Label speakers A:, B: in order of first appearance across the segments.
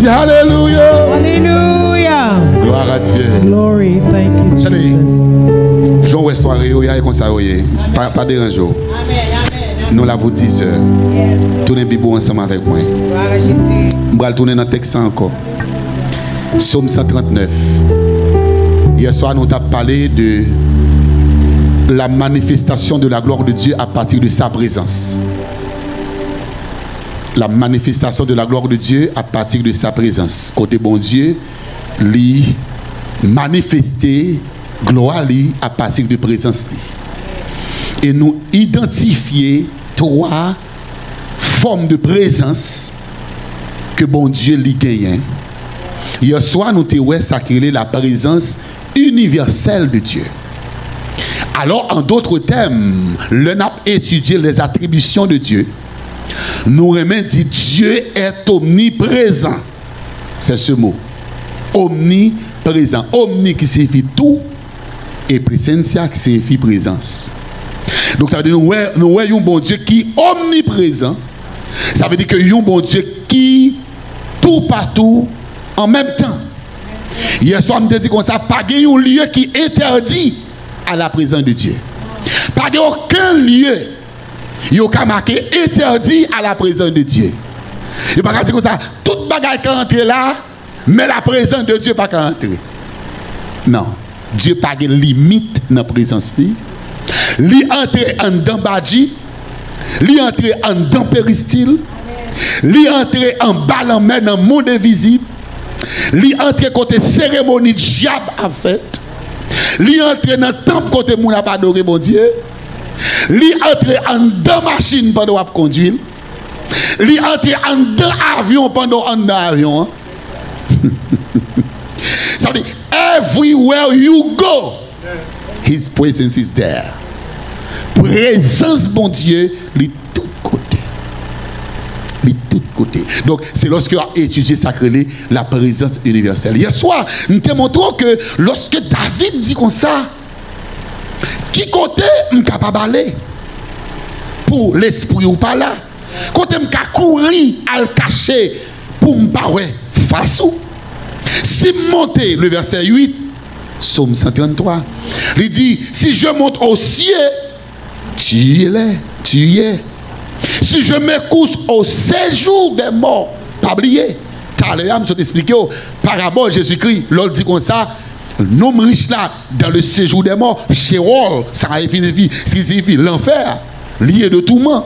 A: dit Alléluia.
B: Hallelujah.
A: Gloire à Dieu.
B: Glory. Thank you, Jesus.
A: Jean West soirée, il y a comme ça, pas dérange. Nous là pour 10 heures. Tournez Bible ensemble avec moi. Je vais tourner dans le texte encore. Psaume 139. Hier soir, nous avons parlé de la manifestation de la gloire de Dieu à partir de sa présence. La manifestation de la gloire de Dieu à partir de sa présence. Côté bon Dieu, lui manifester gloire lui à partir de présence. Et nous identifier trois formes de présence que bon Dieu lui gagne. Hier soir, nous avons sacré la présence universelle de Dieu. Alors, en d'autres termes, le n'a étudié les attributions de Dieu. Nous remet dit Dieu est omniprésent. C'est ce mot. Omniprésent. Omni qui signifie tout et presentia qui signifie présence. Donc ça veut dire nous voyons un bon Dieu qui est omniprésent. Ça veut dire que nous un bon Dieu qui tout partout en même temps. Hier soir, je me dis comme ça, pas de lieu qui interdit à la présence de Dieu. Pas aucun lieu qui a marqué interdit à la présence de Dieu. Il n'y a pas dire comme ça, toute bagaille qui entre là, mais la présence de Dieu pas entrer. Non, Dieu n'a pas de limite dans la présence. Il entre en dedans Badji, il entre en dedans Péristyle, il entre en bas dans le monde invisible. Li entre côté cérémonie de diable en fait. Li entre dans le temple côté moun a adoré mon Dieu. Li entre en deux machines pendant qu'on conduit. Li entre en deux avions pendant qu'on dans avion. Ça veut dire everywhere you go, His presence is there. Présence bon Dieu, li tout côté. Donc, c'est lorsque tu as étudié sacré la présence universelle. Hier soir, nous te montrons que lorsque David dit comme ça, qui côté je suis capable d'aller pour l'esprit ou pas là, côté je suis courir à le cacher pour me parler face ou. Si je monte le verset 8, Psaume 133, il dit, si je monte au ciel, tu y es. Si je me couche au séjour des morts, pas oublier. Tout à l'heure, je vais t'expliquer, parabole Jésus-Christ, l'autre dit comme ça, l'homme riche là, dans le séjour des morts, Sheol, ça signifie l'enfer, lié de tourment.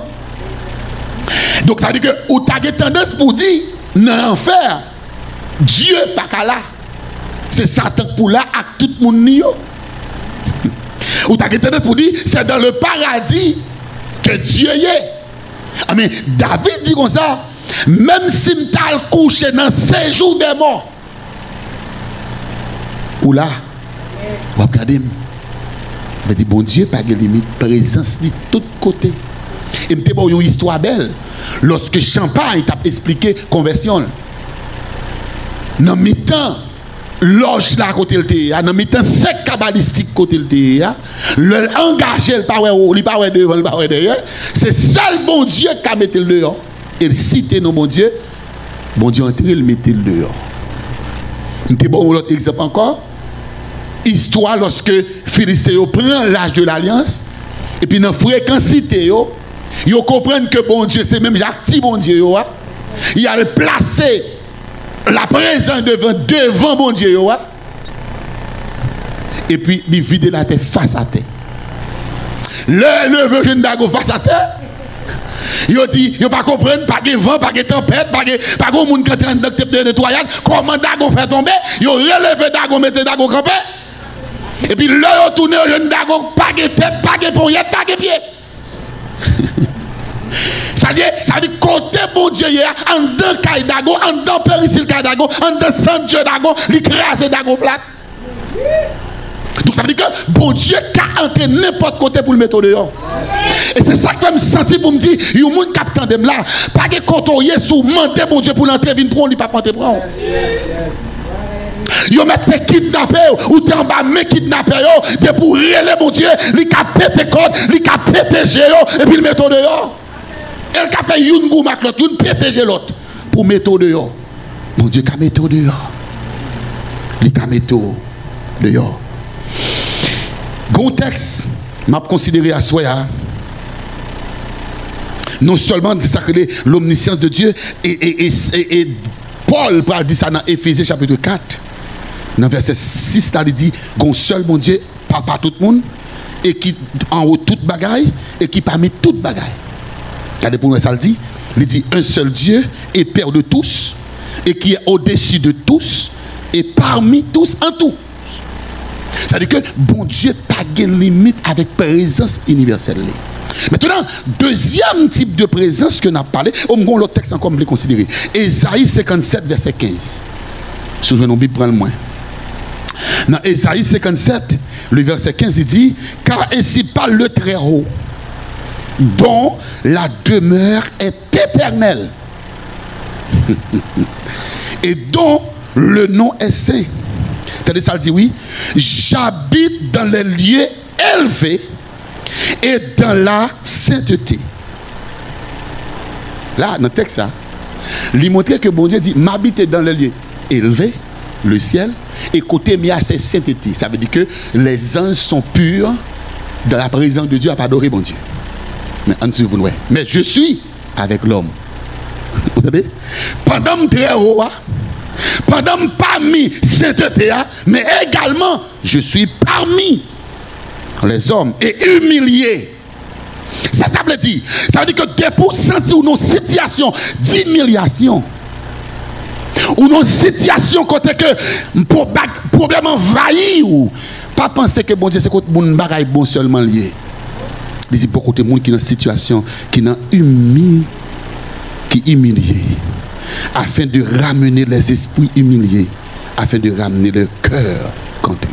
A: Donc ça veut dire que, ou tu as tendance pour dire, dans l'enfer, Dieu pas qu'à là. C'est Satan pour là, à tout le monde. Ou tu as tendance pour dire, c'est dans le paradis que Dieu y est. Mais David dit comme ça, même si je suis couché dans 5 jours des morts, ou là, vous regardez, je dis, bon Dieu, pas de limite, présence de tous côtés. Et je vais une histoire belle. Lorsque Champagne t'a expliqué conversion, dans le temps, loge là côté le théâtre, dans le temps, sec cabalistique côté le théâtre, le engagé, le pas devant, le pas derrière, c'est seul bon Dieu qui a mis le dehors. Il cite nos bon Dieu entré, il mettait le dehors. Nous bon l'autre exemple encore. Histoire lorsque Philistéo prend l'âge de l'alliance, et puis dans la fréquencité, ils comprennent que bon Dieu, c'est même Jacques, bon Dieu, il a placé la présence devant bon Dieu, et puis il vide la terre face à terre. Le jeune Dago face à terre, il dit, il ne pas comprendre, pas de vent, pas de tempête, pas de monde qui est en train de nettoyage, comment Dago fait tomber, il relevé Dago, mettez Dago campé. Et puis là, il tourne au jeune Dago, pas de tête, pas de poignette, pas de pied. Ça veut dire côté bon Dieu, en dedans Kay Dago, en dedans Péricile Kay Dago, en dedans Saint Dieu Dago, il crase Dago plat. Donc ça veut dire que bon Dieu a entré n'importe côté pour le mettre dehors. Et c'est ça qui fait me sentir pour me dire, il y a un monde qui attend de là, pas de côtoyer sous demander bon Dieu pour l'entrer, il prend, il pas prendre prendre. Yo mette kidnapper ou t'es en bas mais kidnapper yo de pour réler mon Dieu, il a pété code, il a pété géo et puis il met dehors. Elle a fait une goumac l'autre, une pété l'autre pour mettre dehors. Mon Dieu, qu'a mettre dehors. Il qu'a mettre dehors. Contexte, m'a considéré à soi, non seulement dit ça que l'omniscience de Dieu, et Paul parle dit ça dans Éphésiens chapitre 4, dans verset 6, là, il dit, qu'on seul mon Dieu, pas tout le monde, et qui en haut toute bagaille, et qui parmi toute bagaille. Regardez pour nous, ça le dit, il dit, un seul Dieu, et Père de tous, et qui est au-dessus de tous, et parmi tous en tout. C'est-à-dire que bon Dieu n'a pas de limite avec présence universelle. Maintenant, deuxième type de présence que nous avons parlé, on va l'autre texte encore me considérer. Ésaïe 57, verset 15. Si je n'oublie pas le moins. Dans Ésaïe 57, le verset 15, il dit, car ainsi parle le Très-Haut, dont la demeure est éternelle, et dont le nom est saint. C'est-à-dire, ça dit oui, j'habite dans les lieux élevés et dans la sainteté. Là, dans le texte, ça, il montre que bon Dieu dit, m'habiter dans les lieux élevés, le ciel, et côté mis à sa sainteté. Ça veut dire que les anges sont purs dans la présence de Dieu à adorer bon Dieu. Mais je suis avec l'homme. Vous savez? Pendant que très haut, pendant parmi sainteté, mais également je suis parmi les hommes et humilié. Ça veut dire, que pour sentir une situation d'humiliation, ou une situation côté que problème envahi, ou pas penser que bon Dieu c'est que mon bagaille bon seulement lié. Il dit pour côté monde qui est dans une situation qui n'a humilié, afin de ramener les esprits humiliés, afin de ramener le cœur contré.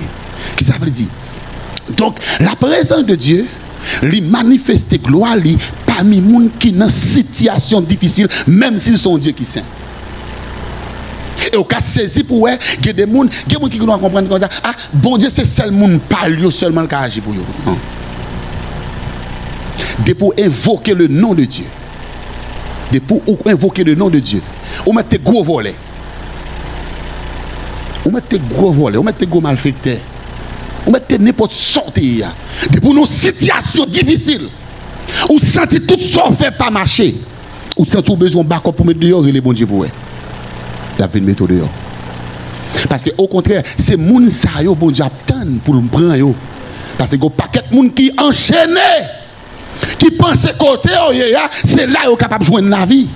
A: Qu'est-ce que ça veut dire? Donc, la présence de Dieu, lui manifeste gloire parmi les gens qui sont dans une situation difficile, même s'ils sont Dieu qui saint. Et au cas saisi pour eux, il y a des gens qui doivent comprendre comme ça. Ah, bon Dieu, c'est seulement parle seulement qui agit pour eux. Non. De pour invoquer le nom de Dieu. De pour invoquer le nom de Dieu. On met tes gros volets. On met tes gros volets. On met tes gros malfaiteurs. On met tes n'importe sortie. De pour nos situations difficiles. Ou sentez tout ça fait pas marcher. Ou sentez besoin de backup pour mettre dehors et les bons Dieu pour eux. Il y a une méthode dehors. Parce que au contraire, c'est moun sa yo bon Dieu attend pour nous prendre. Parce que il y a un paquet de moun qui enchaîné. Qui pense côté c'est là où est capable de joindre la vie.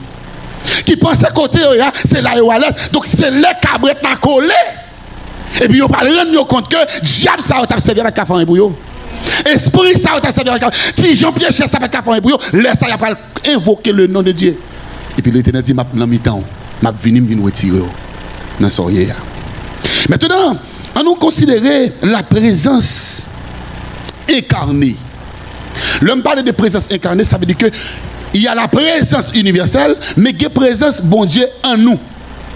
A: Qui pense côté c'est là où à l'aise. Donc c'est les cabrettes à coller. Et puis on va rendre compte que diable ça t'a servi avec café pour yo. Esprit ça t'a servi avec si Jean-Pierre cherche ça avec café pour yo, laisse ça y a invoquer le nom de Dieu. Et puis l'Éternel dit m'a dans mi-temps, m'a venir retirer dans soirée. Maintenant, on nous considérer la présence incarnée. L'homme parle de présence incarnée, ça veut dire que il y a la présence universelle, mais il y a la présence bon Dieu en nous.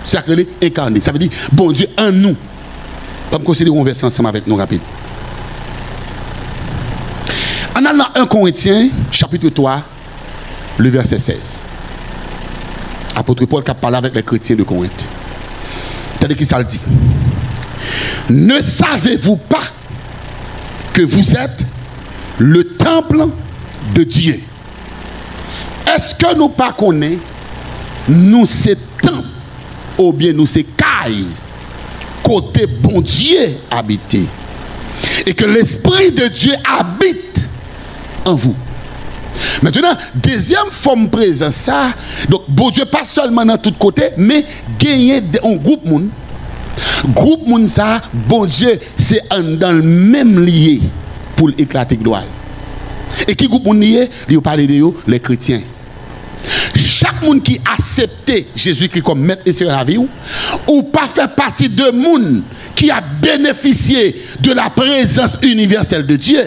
A: C'est ça que incarné. Ça veut dire bon Dieu en nous. On va considérer un verset ensemble avec nous rapide. En allant dans 1 Corinthiens, chapitre 3, le verset 16. Apôtre Paul qui a parlé avec les chrétiens de Corinthe. C'est-à-dire qu'il ça le dit. Ne savez-vous pas que vous êtes le temple de Dieu? Est-ce que nous pas connaissons nous c'est temple ou bien nous c'est caille côté bon Dieu habité et que l'esprit de Dieu habite en vous? Maintenant, deuxième forme présence ça, donc bon Dieu pas seulement dans tous côtés mais gagner un groupe moun. Groupe moun ça, bon Dieu c'est dans le même lié pour éclater gloire. Et qui groupe moun lié? Lui parler de yo, les chrétiens. Chaque monde qui accepte Jésus-Christ comme maître et sauveur de la vie ou pas fait partie de monde qui a bénéficié de la présence universelle de Dieu,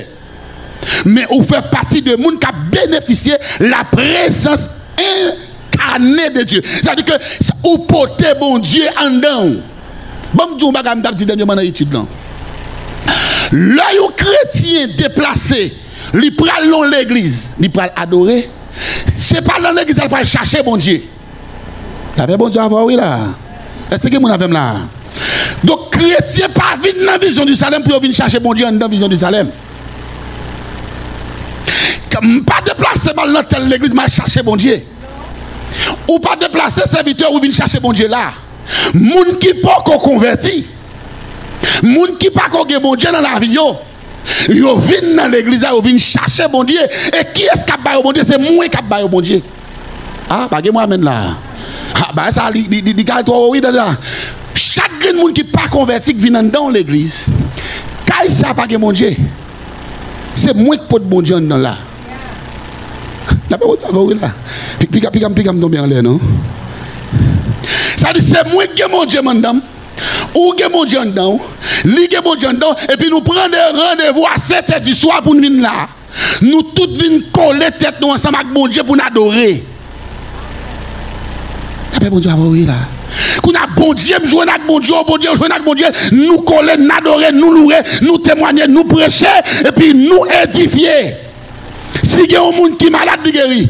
A: mais ou fait partie de monde qui a bénéficié de la présence incarnée de Dieu. C'est-à-dire que ou porter bon Dieu en dedans. Bon Dieu bagam t'a dit dernièrement dans étude là. L'œil chrétien déplacé, il pral dans l'église, il pral adorer. C'est pas dans l'église qu'il va chercher bon Dieu. La paix bon Dieu avoir oui là. Est-ce que vous avez là? Donc, chrétien pas venir dans la vision du Salem pour venir chercher bon Dieu dans la vision du Salem. Pas déplacer mal dans telle l'église, mais chercher bon Dieu. Ou pas déplacer serviteur ou venir chercher bon Dieu là. Moun qui pas converti. Moun qui pas bon Dieu dans la vie yo. Yo viennent dans l'église, yo viennent chercher bon Dieu. Et qui est-ce qui a baillé bon Dieu? C'est moi qui a baillé bon Dieu. Ah, bah moi amène là. Ah, bah ça, dit oui là. Chaque monde qui pas converti qui vient dans l'église, quand ça pas bon Dieu. C'est moi qui porte bon Dieu dans là. La paix oui là. Puis tomber en l'air non. Ça dit c'est moi qui mon Dieu madame. Ou que mon Dieu dedans, li que mon Dieu dedans, et puis nous prenons des rendez-vous à 7h du soir pour nous venir là. Nous tous venons coller tête nous ensemble avec mon Dieu pour nous adorer. Après bon Dieu, oui là. Qu'on a bon Dieu, jouer avec bon Dieu, jouer avec bon Dieu, nous coller, nous adorer, nous louer, nous témoigner, nous prêcher, et puis nous édifier. Si il y a un monde qui est malade, il guérit.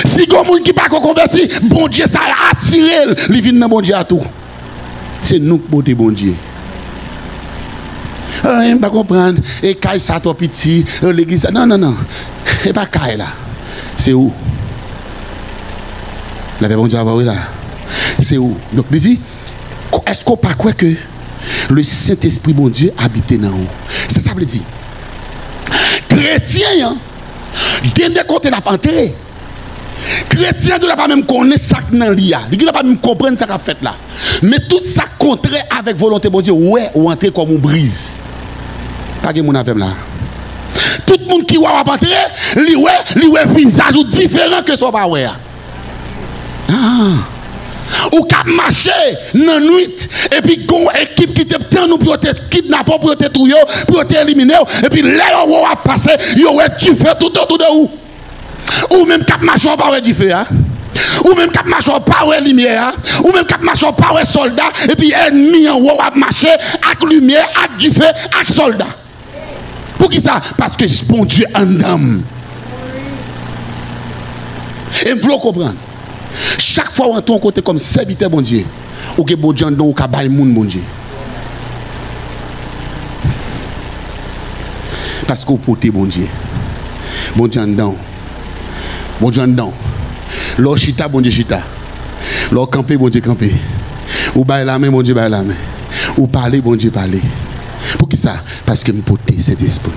A: Si il y a un monde qui n'est pas converti, bon Dieu, ça a attiré, il vient dans bon Dieu à tout. C'est nous qui portons bon Dieu. Je ne peux pas comprendre. Et quand ça toi petit, l'église, non. Et pas quand là. C'est où? La bon Dieu va là. C'est où? Donc, dis, est-ce qu'on pas quoi que le Saint-Esprit bon Dieu habite dans nous? Ça veut dire. Chrétien, dès des côtés la entrée. Chrétien ne doit pas même connaître ça dans l'IA. Il ne doit pas même comprendre ça qu'a fait là. Mais tout ça contraire avec volonté bon Dieu, ouais, ou entrer comme on brise. Pas que mon affaire là. Tout le monde qui va entrer, lui ouais visage ou différent que soit pas ouais. Ou cap marcher dans nuit et puis gon équipe qui te prend nous pour te kidnapper pour te tuer pour te éliminer et puis là on va passer yo ouais tu fais tout autour de où. Ou même cap marchand pas du feu hein? Ou même cap marchand pas ouais lumière hein? Ou même cap marchand pas ouais soldat et puis ennemi en haut à marcher avec lumière avec du feu avec soldat. Pour qui ça? Parce que bon Dieu en dame. Et vous comprendre. Chaque fois on ton côté comme serviteur bon Dieu, ou que bon Dieu en don ou ka bail moun bon Dieu. Parce qu'on porte bon Dieu. Bon Dieu en don. Bon Dieu en dedans. L'or chita, bon Dieu chita. L'or camper, bon Dieu camper. Ou bailler la main, bon Dieu bailler la main. Ou parler, bon Dieu parler. Pour qui ça? Parce que me porter cet esprit.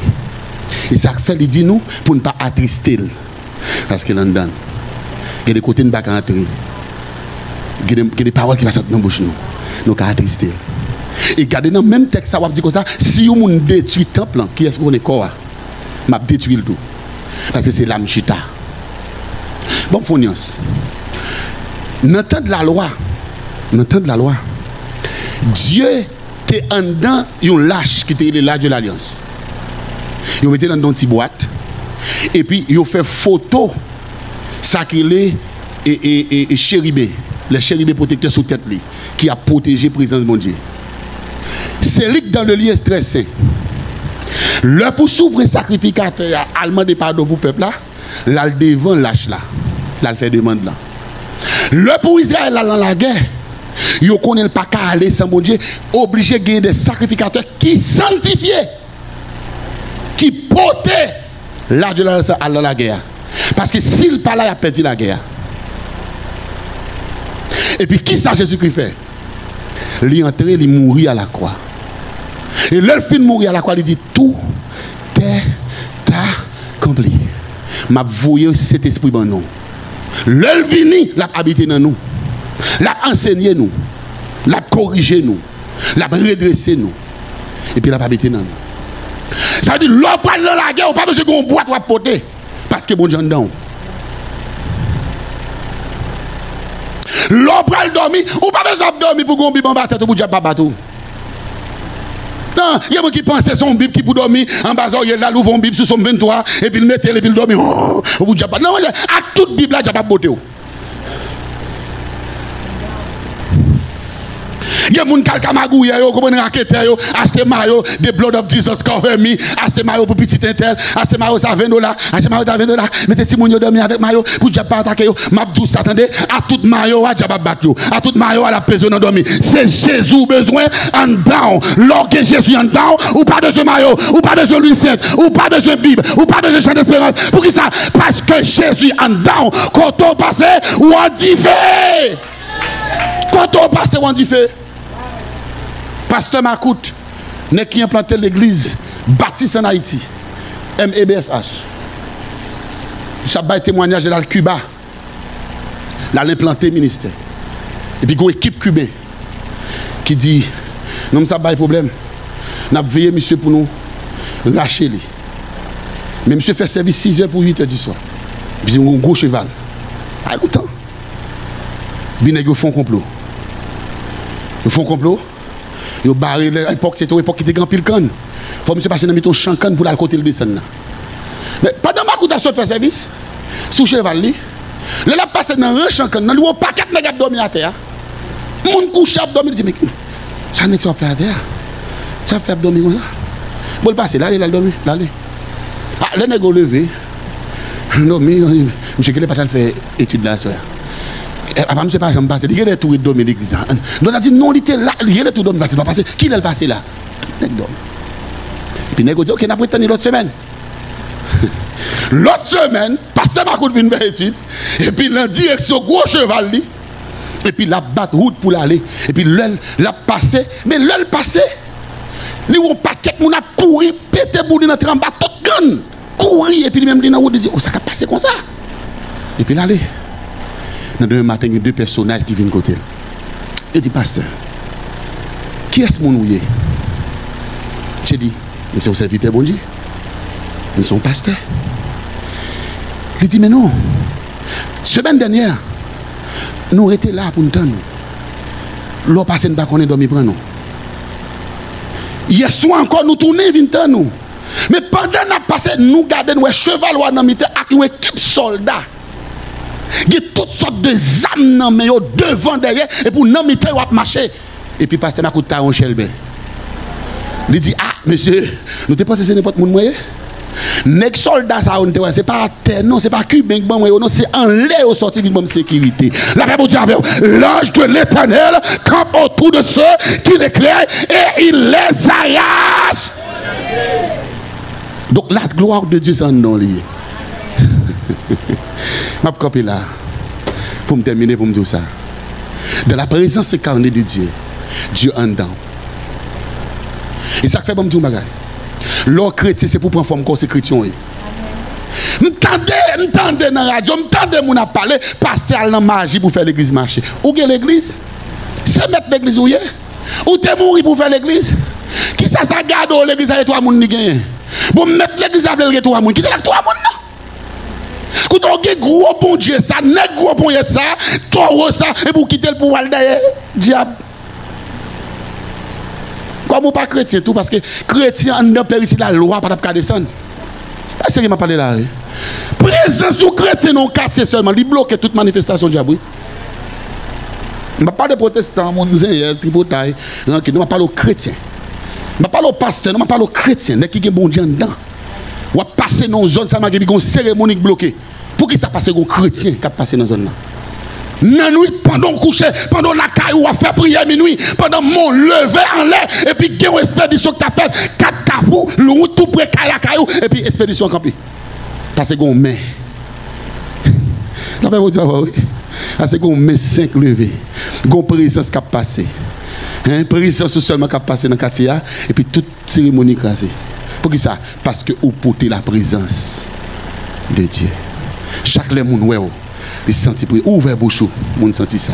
A: Et ça fait, il dit nous, pour ne pas attrister. Parce que l'on donne. Il y a des côtés qui ne sont pas entrer. Il y a des paroles qui vont sortir dans la bouche nous. Nous ne attrister. Et regardez dans le même texte, ça va dire comme ça. Si vous détruit le temple, qui est-ce qu'on est corps? M'a détruit le tout. Parce que c'est l'âme chita. Bon, Fonios. Dans le temps de la loi, Dieu était en dedans un lâche qui était l'âge de l'alliance. Il mettait dans une petite boîte. Et puis, il fait photo sacré et chérubé. Les chérubés protecteurs sous tête qui a protégé la présence de mon Dieu. C'est lui dans le lieu stressé. Le pour s'ouvrir sacrificateur allemand de pardon pour le peuple là, là devant lâche là. Là il fait demande là. Le pour Israël là dans la guerre, il ne connaît pas qu'à aller sans mon Dieu, obligé de gagner des sacrificateurs qui sanctifiaient, qui portaient l'âge de la guerre. Parce que s'il pas là, il a perdu la guerre. Et puis qui ça Jésus-Christ fait? Il est entré, il mourit à la croix. Et le film mourir à la croix, il dit tout est accompli. M'a voyé cet esprit dans nous. Le vini l'a habité dans nous. L'a enseigné nous. L'a corrigé nous. L'a redressé nous. Et puis l'a habité dans nous. Ça veut dire l'on parle de la guerre, ou pas besoin qu'on boite ou à porter. Parce que bon Dieu dedans. L'on parle dormir, ou pas besoin de dormir pour qu'on bibe en bas tête ou pour dire pas bateau. Non, il y a des gens qui pensent que son Bible qui pour dormir en bas, il y a là, l'ouvre une Bible sur son 23, et puis il met et puis il dormir. Non, à toute Bible, là, il n'y a pas de beauté. Il y a des gens qui ont magouillé, acheter maillot, the blood of Jesus cover me, acheter maillot pour petit intel, acheter maillot à $20, acheter maillot à $20, mettez si mon yo dormi avec maillot pour diable pas attaquer yo, m'a tout attendez, à tout maillot à diable battre yo, à tout maillot à la personne en dormi. C'est Jésus besoin en down. Lorsque Jésus en down, ou pas besoin maillot, ou pas besoin l'huile sainte, ou pas besoin Bible, ou pas besoin chant d'espérance. Pour qui ça? Parce que Jésus en down, quand on passe ou on dit fait. Quand on passe ou on dit fait. Pasteur Makout, n'est qui a implanté l'église baptiste en Haïti, MEBSH. Ça a témoignage dans le Cuba. Là, l'implanté ministère. Et puis, il y a une équipe cubaine qui dit, non, ça n'a pas de problème. Nous avons veillé, monsieur, pour nous racher. Mais monsieur fait service 6h pour 8h du soir. Puis, il y a un gros cheval. Pas longtemps. Ils font complot. Ils font complot. Ils ont barré l'époque, c'était l'époque qui était grand pile canne. Il faut monsieur passer dans le champ canne pour aller côté le descendre. Mais pendant ma coup d'assaut fait service, sous cheval, le l'a passé dans un champ canne, il y a un paquet de nègres dormir à terre. Mon couche à dormir, il dit, mais ça n'est pas fait à terre. Ça fait dormir comme ça. Bon, le passer, là, il a dormi, là. Ah, le nègre levé. Non, mais monsieur qui n'est pas fait étude là, ça. Après, monsieur pas jamais passé. Il y a des tours de dormir l'église. Donc, il a dit, non, il était là, il y a des tours de dormir passé. Qui l'a passé là? Nègre dormi. Puis nègre dit, ok, on a prétendu l'autre semaine. L'autre semaine, pasteur Makout vient faire étude. Et puis, la direction, gros cheval, et puis la bat route pour l'aller. Et puis, l'a passé. Mais l'elle passé, il y a un paquet, on a couru, pété bouli dans le bas, tout gun. Courir, et puis même, il a dit, oh, ça a passé comme ça. Et puis, l'aller. Dans le matin, il y a deux personnages qui viennent côté. Il dit, pasteur, qui est-ce mon ouïe? J'ai dit, c'est un serviteur bon Dieu. Ils sont pasteurs. Il dit, mais non. Semaine dernière, nous étions là pour nous tendre. L'eau passée, nous ne dormir pour nous. Hier soir encore, nous tournons, nous. Mais pendant que nous passé, nous gardons nos chevals avec une équipe soldats. Il y a toutes sortes de âmes devant, derrière, et pour nous marcher. Et puis, pasteur Makout a un chelbe. Il dit, ah, monsieur, nous te pensez que c'est n'importe quel moyen? Les soldats, c'est pas à terre, non, c'est pas cubain, non, c'est en l'air au sorti d'une bonne sécurité. La Bible dit avec l'ange de l'Éternel campe autour de ceux qui l'éclairent et il les arrache. Donc la gloire de Dieu s'en est liée. Je vais copier là pour me terminer, pour me dire ça. Dans la présence incarnée de Dieu, Dieu en dedans. Et ça fait bon me dire bagay. L'or chrétien c'est pour prendre forme consécration. M'tendez dans la radio, m'tendez mon a parlé, pasteur dans magie pour faire l'église marcher. Où est l'église? C'est mettre l'église où est? Ou t'es mourir pour faire l'église? Qui ça garde l'église avec toi moun ni gagne? Pour mettre l'église avec toi moun, qui te la toi moun non? Quand on a gros bon Dieu ça, n'est gros bon Dieu ça, toi ça et pour quitter le pouvoir derrière diable. Comme pas chrétien tout parce que chrétien en père ici la loi pas de descendre. C'est ce qui m'a parlé là. Présence ou chrétien dans le quartier seulement, il bloque toute manifestation diable. Je ne parle pas de protestants, mon zéyer, tripotaille, je ne parle aux chrétiens. Je ne parle aux pasteurs, je ne parle aux chrétiens, qui ont bon Dieu dedans. Ou passer dans une zone, ça m'a dit une cérémonie bloquée. Pour qui ça passe un chrétien qui a passé dans une zone là? La nuit, pendant le coucher, pendant la caillou, on a fait prière minuit, pendant mon lever en l'air, et puis il y a une expédition que tu as faite, 4 cafous, le tout près de la caillou, et puis expédition campée. Parce que on met. La Bible dit, oui. Parce qu'on met 5 levées, une présence qui a passé. Présence seulement qui a passé dans le quartier, et puis toute cérémonie crasée. Pour qui ça? Parce que vous portez la présence de Dieu. Chaque monde, ouais. Il senti ouvert bouche, mon senti ça.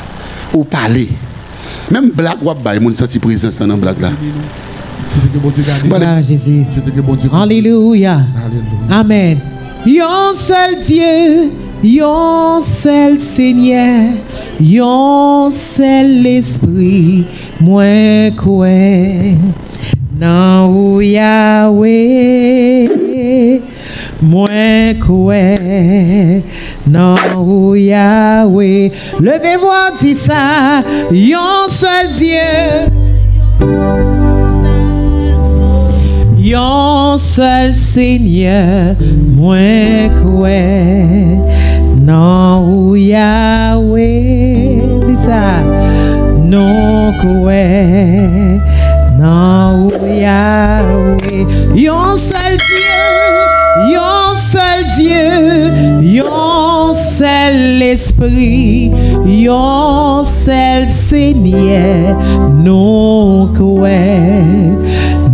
A: Ou parler. Même blague ou bail, mon senti présence dans blague là.
B: Voilà Jésus. Alléluia. Amen. Yon seul Dieu, yon seul Seigneur, yon seul esprit, moi quoi. Nan ou Yahweh, Moi koué, non ou Yahweh. Levez-vous, dis ça, yon seul Dieu. Yon seul Seigneur, moi koué, non ou Yahweh. Dis ça, non koué, non ou Yahweh. Yon seul Dieu, yon seul Dieu, yon seul Esprit, yon seul Seigneur, non koué,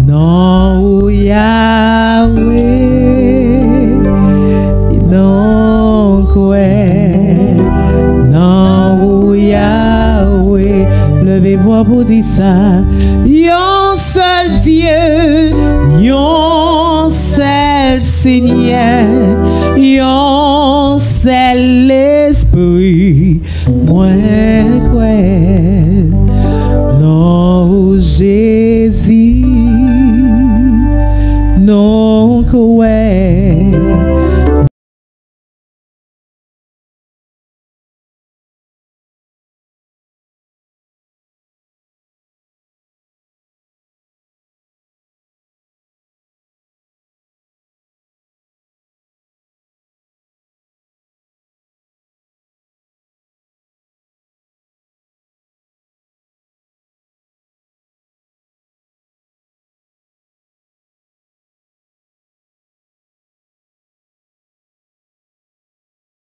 B: non Yahweh, non koué, non Yahweh. Levez-vous pour dire ça. Yon seul Dieu, yon seul Seigneur,